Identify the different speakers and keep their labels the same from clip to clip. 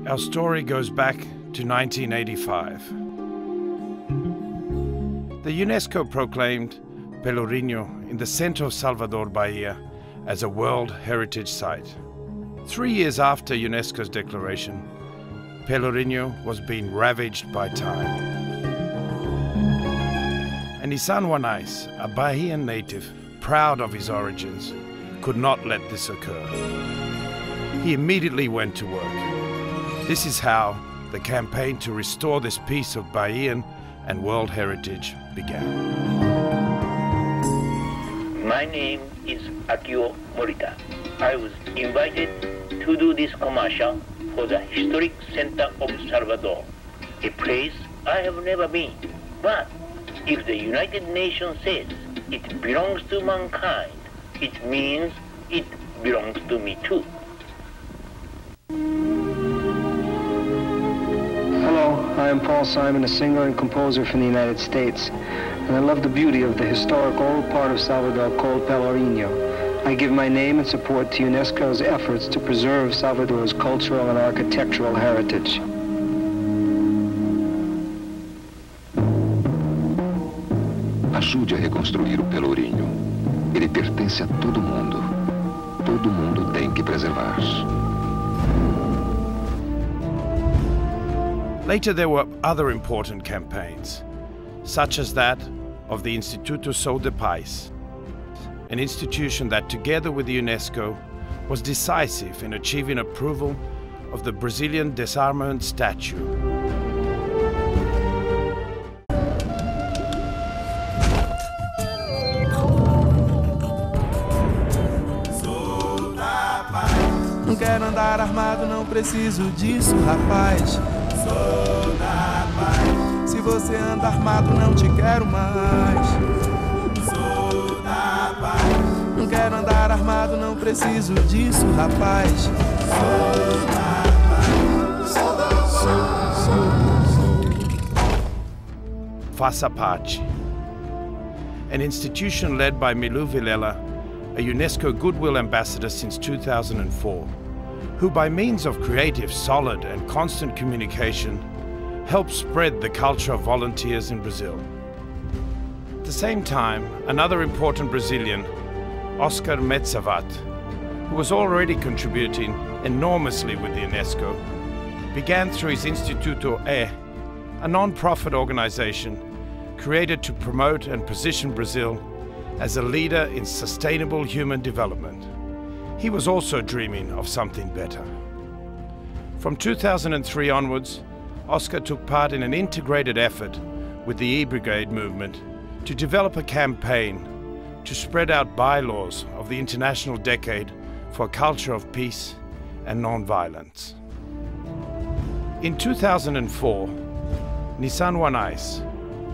Speaker 1: Our story goes back to 1985. The UNESCO proclaimed Pelourinho in the center of Salvador, Bahia, as a World Heritage Site. 3 years after UNESCO's declaration, Pelourinho was being ravaged by time. And Nissan Wanais, a Bahian native, proud of his origins, could not let this occur. He immediately went to work. This is how the campaign to restore this piece of Bahian and World Heritage began.
Speaker 2: My name is Akio Morita. I was invited to do this commercial for the Historic Center of Salvador, a place I have never been. But if the United Nations says it belongs to mankind, it means it belongs to me too.
Speaker 3: Hello, I am Paul Simon, a singer and composer from the United States, and I love the beauty of the historic old part of Salvador called Pelourinho. I give my name and support to UNESCO's efforts to preserve Salvador's cultural and architectural heritage.
Speaker 4: Ajude a reconstruir o Pelourinho. Ele pertence a todo mundo. Todo mundo tem que preservar.
Speaker 1: Later there were other important campaigns, such as that of the Instituto Sou de Paz, an institution that, together with the UNESCO, was decisive in achieving approval of the Brazilian disarmament statute.
Speaker 5: Não quero andar armado, não preciso disso, rapaz. Sou da paz. Se você anda armado, não te quero mais. Sou da paz. Não quero andar armado, não preciso disso, rapaz. Sou da paz. Sou.
Speaker 1: Faça Parte, an institution led by Milu Vilela, a UNESCO Goodwill Ambassador since 2004, who by means of creative, solid and constant communication helped spread the culture of volunteers in Brazil. At the same time, another important Brazilian, Oscar Metzavat, who was already contributing enormously with the UNESCO, began through his Instituto E, a non-profit organization created to promote and position Brazil as a leader in sustainable human development. He was also dreaming of something better. From 2003 onwards, Oscar took part in an integrated effort with the E-Brigade movement to develop a campaign to spread out bylaws of the International Decade for a Culture of Peace and Non-Violence. In 2004, Nissan Wanais,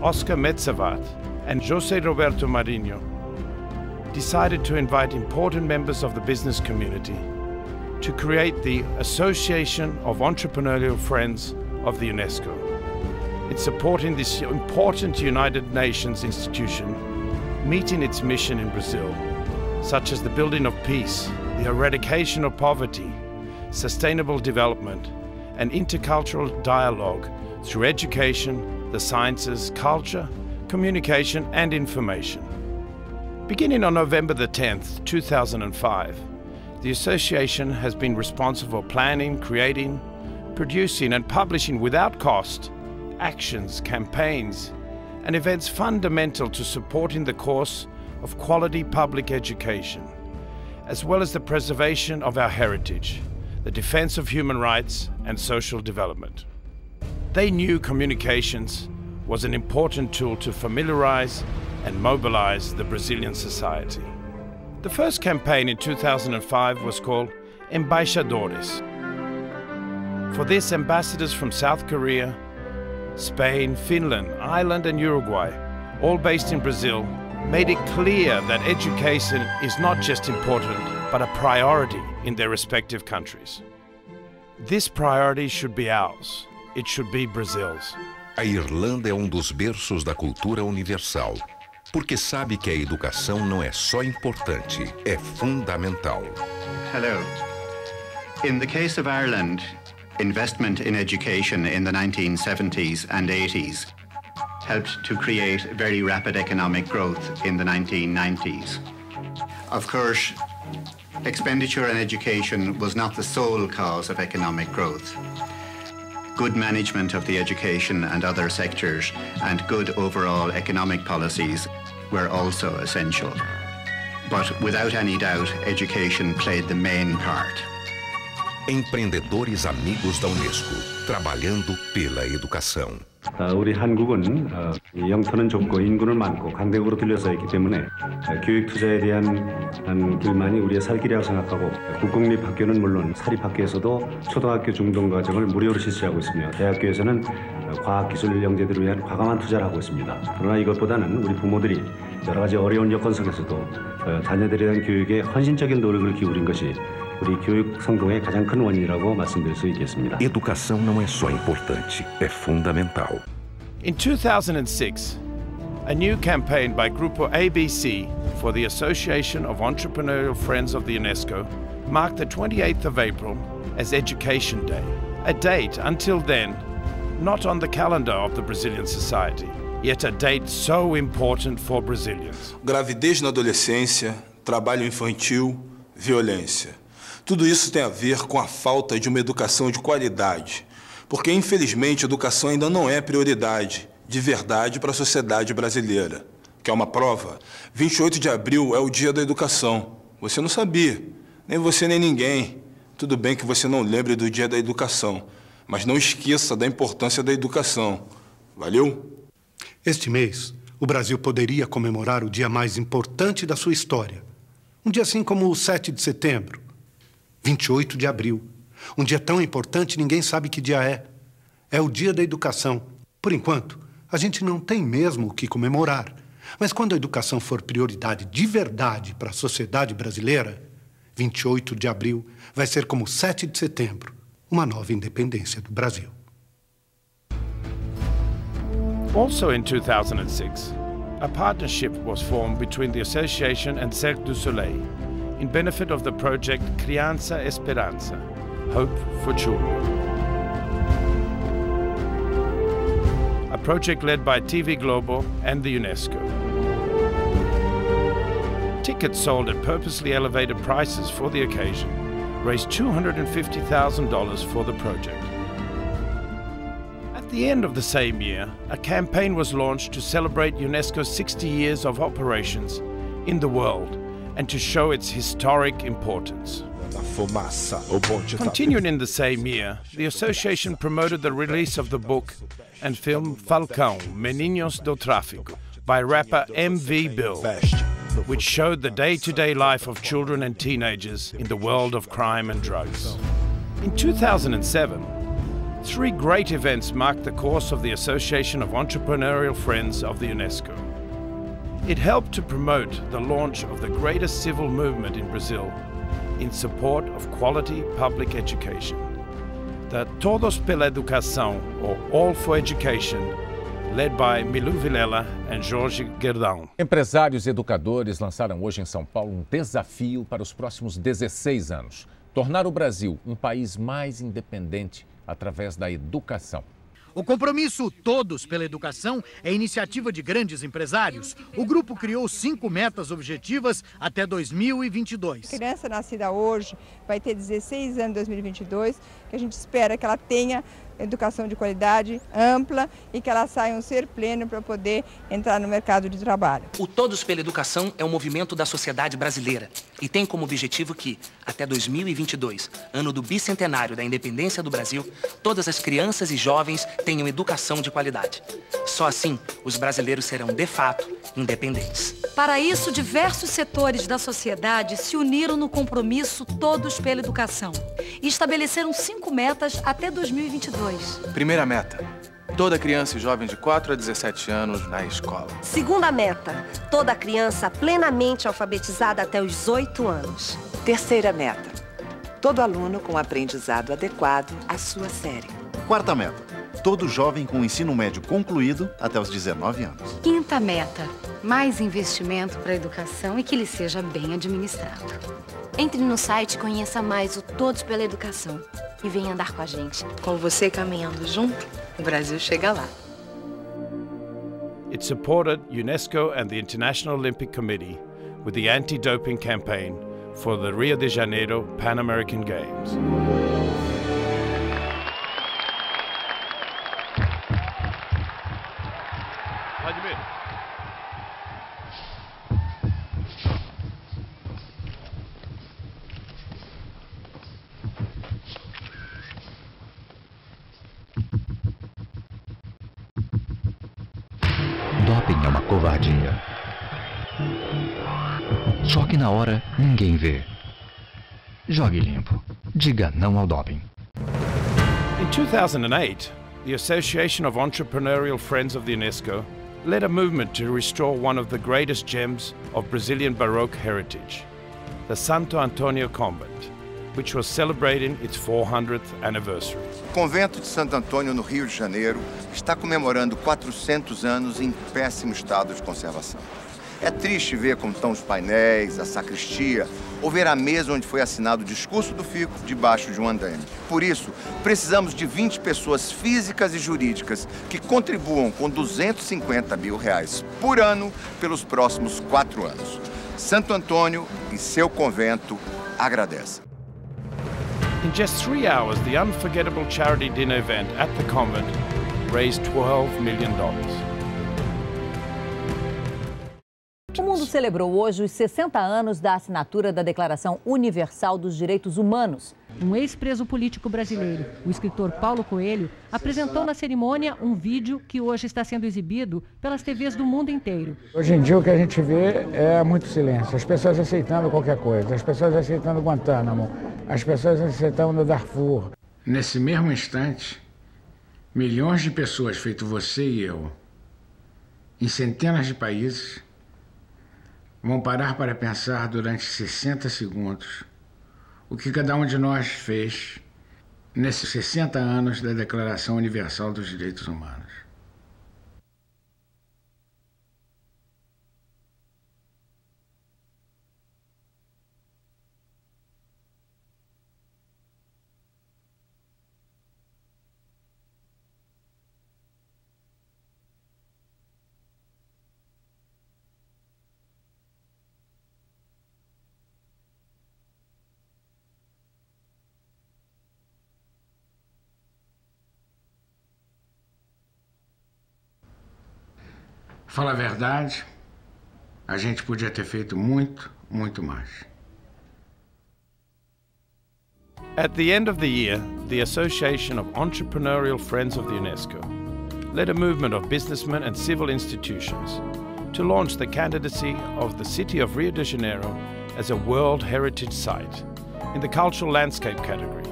Speaker 1: Oscar Metzavat and José Roberto Marinho decided to invite important members of the business community to create the Association of Entrepreneurial Friends of the UNESCO. In supporting this important United Nations institution, meeting its mission in Brazil, such as the building of peace, the eradication of poverty, sustainable development, and intercultural dialogue through education, the sciences, culture, communication, and information. Beginning on November the 10th, 2005, the association has been responsible for planning, creating, producing and publishing without cost actions, campaigns and events fundamental to supporting the course of quality public education, as well as the preservation of our heritage, the defense of human rights and social development. They knew communications was an important tool to familiarize and mobilize the Brazilian society. The first campaign in 2005 was called Embaixadores. For this, ambassadors from South Korea, Spain, Finland, Ireland and Uruguay, all based in Brazil, made it clear that education is not just important, but a priority in their respective countries. This priority should be ours. It should be Brazil's.
Speaker 4: A Irlanda é dos berços da cultura universal, porque sabe que a educação não é só importante, é fundamental.
Speaker 6: Hello. In the case of Ireland, Investment in education in the 1970s and 80s helped to create very rapid economic growth in the 1990s. Of course, expenditure on education was not the sole cause of economic growth. Good management of the education and other sectors and good overall economic policies were also essential. But without any doubt, education played the main part.
Speaker 7: Empreendedores amigos da Unesco, trabalhando pela educação.
Speaker 8: 우리 한국은 영토는 좁고 인구는 많고 강대국으로 둘러싸여 있기 때문에 교육 투자에 대한 길만이 우리의 살 길이라고 생각하고 국공립학교는 물론 사립학교에서도 초등학교 중등과정을 무료로 실시하고 있으며 대학교에서는 과학기술 영재들을 위한 과감한 투자를 하고 있습니다. 그러나 이것보다는 우리 부모들이 여러 가지 어려운 여건 속에서도 자녀들에 대한 교육에 헌신적인 노력을 기울인 것이 우리 교육 성공의 가장 큰 원인이라고 말씀드릴 수 있겠습니다.
Speaker 7: Educação não é só importante, é fundamental.
Speaker 1: In 2006, a new campaign by Grupo ABC for the Association of Entrepreneurial Friends of the UNESCO marked the 28th of April as Education Day, a date until then not on the calendar of the Brazilian society, yet a date so important for Brazilians.
Speaker 9: Gravidez na adolescência, trabalho infantil, violência. Tudo isso tem a ver com a falta de uma educação de qualidade, porque, infelizmente, a educação ainda não é prioridade de verdade para a sociedade brasileira. Quer uma prova? 28 de abril é o Dia da Educação. Você não sabia, nem você nem ninguém. Tudo bem que você não lembre do Dia da Educação, mas não esqueça da importância da educação. Valeu?
Speaker 10: Este mês, o Brasil poderia comemorar o dia mais importante da sua história. Um dia assim como o 7 de setembro. 28 de abril. Um dia tão importante, ninguém sabe que dia é. É o Dia da Educação. Por enquanto, a gente não tem mesmo o que comemorar. Mas quando a educação for prioridade de verdade para a sociedade brasileira, 28 de abril vai ser como 7 de setembro, uma nova independência do Brasil.
Speaker 1: Also in 2006, a partnership was formed between the association and Cirque du Soleil in benefit of the project Criança Esperança, Hope for Children. A project led by TV Globo and the UNESCO. Tickets sold at purposely elevated prices for the occasion raised $250,000 for the project. At the end of the same year, a campaign was launched to celebrate UNESCO's 60 years of operations in the world and to show its historic importance. Continuing in the same year, the association promoted the release of the book and film Falcão, Meninos do Tráfico by rapper MV Bill, which showed the day-to-day life of children and teenagers in the world of crime and drugs. In 2007, 3 great events marked the course of the Association of Entrepreneurial Friends of the UNESCO. It helped to promote the launch of the greatest civil movement in Brazil in support of quality public education. The Todos pela Educação, or All for Education, led by Milu Vilela and Jorge Gerdão.
Speaker 11: Empresários e educadores lançaram hoje em São Paulo um desafio para os próximos 16 anos: tornar o Brasil um país mais independente através da educação.
Speaker 12: O compromisso Todos pela Educação é iniciativa de grandes empresários. O grupo criou 5 metas objetivas até 2022.
Speaker 13: A criança nascida hoje vai ter 16 anos em 2022, que a gente espera que ela tenha educação de qualidade ampla e que ela saia um ser pleno para poder entrar no mercado de trabalho.
Speaker 14: O Todos pela Educação é um movimento da sociedade brasileira e tem como objetivo que, até 2022, ano do bicentenário da independência do Brasil, todas as crianças e jovens tenham educação de qualidade. Só assim, os brasileiros serão, de fato, independentes.
Speaker 15: Para isso, diversos setores da sociedade se uniram no compromisso Todos pela Educação e estabeleceram 5 metas até 2022.
Speaker 5: Primeira meta: toda criança e jovem de 4 a 17 anos na escola.
Speaker 16: Segunda meta: toda criança plenamente alfabetizada até os 8 anos.
Speaker 17: Terceira meta: todo aluno com aprendizado adequado à sua série.
Speaker 18: Quarta meta:
Speaker 17: todo jovem com o ensino médio concluído até os 19 anos.
Speaker 18: Quinta meta, mais investimento para a educação e que ele seja bem administrado.
Speaker 19: Entre no site e conheça mais o Todos pela Educação e venha andar com a gente.
Speaker 20: Com você caminhando junto, o Brasil chega lá.
Speaker 1: It supported Unesco and the International Olympic Committee with the anti-doping campaign for the Rio de Janeiro Pan American Games.
Speaker 21: Doping é uma covardia. Só que na hora, ninguém vê. Jogue limpo. Diga não ao doping.
Speaker 1: In 2008, the Association of Entrepreneurial Friends of the Unesco led a movement to restore one of the greatest gems of Brazilian Baroque heritage, the Santo Antônio Convent, which was celebrating its 400th anniversary.
Speaker 22: O convento de Santo Antônio, no Rio de Janeiro, está comemorando 400 anos em péssimo estado de conservação. É triste ver como estão os painéis, a sacristia, ou ver a mesa onde foi assinado o discurso do fico debaixo de um andaime. Por isso, precisamos de 20 pessoas físicas e jurídicas que contribuam com R$250 mil por ano pelos próximos 4 anos. Santo Antônio e seu convento agradecem.
Speaker 1: In just 3 hours, the unforgettable charity dinner event at the convent raised $12 million.
Speaker 23: O mundo celebrou hoje os 60 anos da assinatura da Declaração Universal dos Direitos Humanos.
Speaker 24: Um ex-preso político brasileiro, o escritor Paulo Coelho, apresentou na cerimônia um vídeo que hoje está sendo exibido pelas TVs do mundo inteiro.
Speaker 25: Hoje em dia o que a gente vê é muito silêncio, as pessoas aceitando qualquer coisa, as pessoas aceitando Guantánamo, as pessoas aceitando Darfur.
Speaker 26: Nesse mesmo instante, milhões de pessoas, feito você e eu, em centenas de países, vão parar para pensar durante 60 segundos o que cada um de nós fez nesses 60 anos da Declaração Universal dos Direitos Humanos. Fala a verdade, a gente podia ter feito muito, muito mais.
Speaker 1: At the end of the year, the Association of Entrepreneurial Friends of the Unesco led a movement of businessmen and civil institutions to launch the candidacy of the city of Rio de Janeiro as a World Heritage Site in the Cultural Landscape category,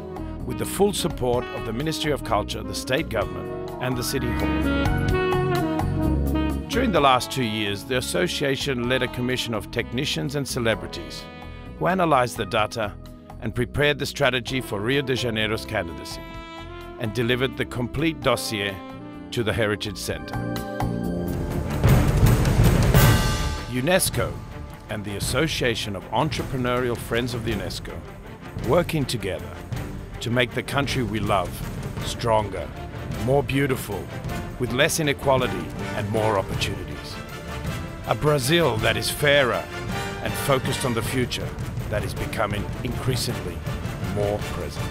Speaker 1: with the full support of the Ministry of Culture, the state government, and the City Hall. During the last 2 years, the association led a commission of technicians and celebrities who analyzed the data and prepared the strategy for Rio de Janeiro's candidacy and delivered the complete dossier to the Heritage Center. UNESCO and the Association of Entrepreneurial Friends of the UNESCO working together to make the country we love stronger, more beautiful, with less inequality and more opportunities. A Brazil that is fairer and focused on the future that is becoming increasingly more present.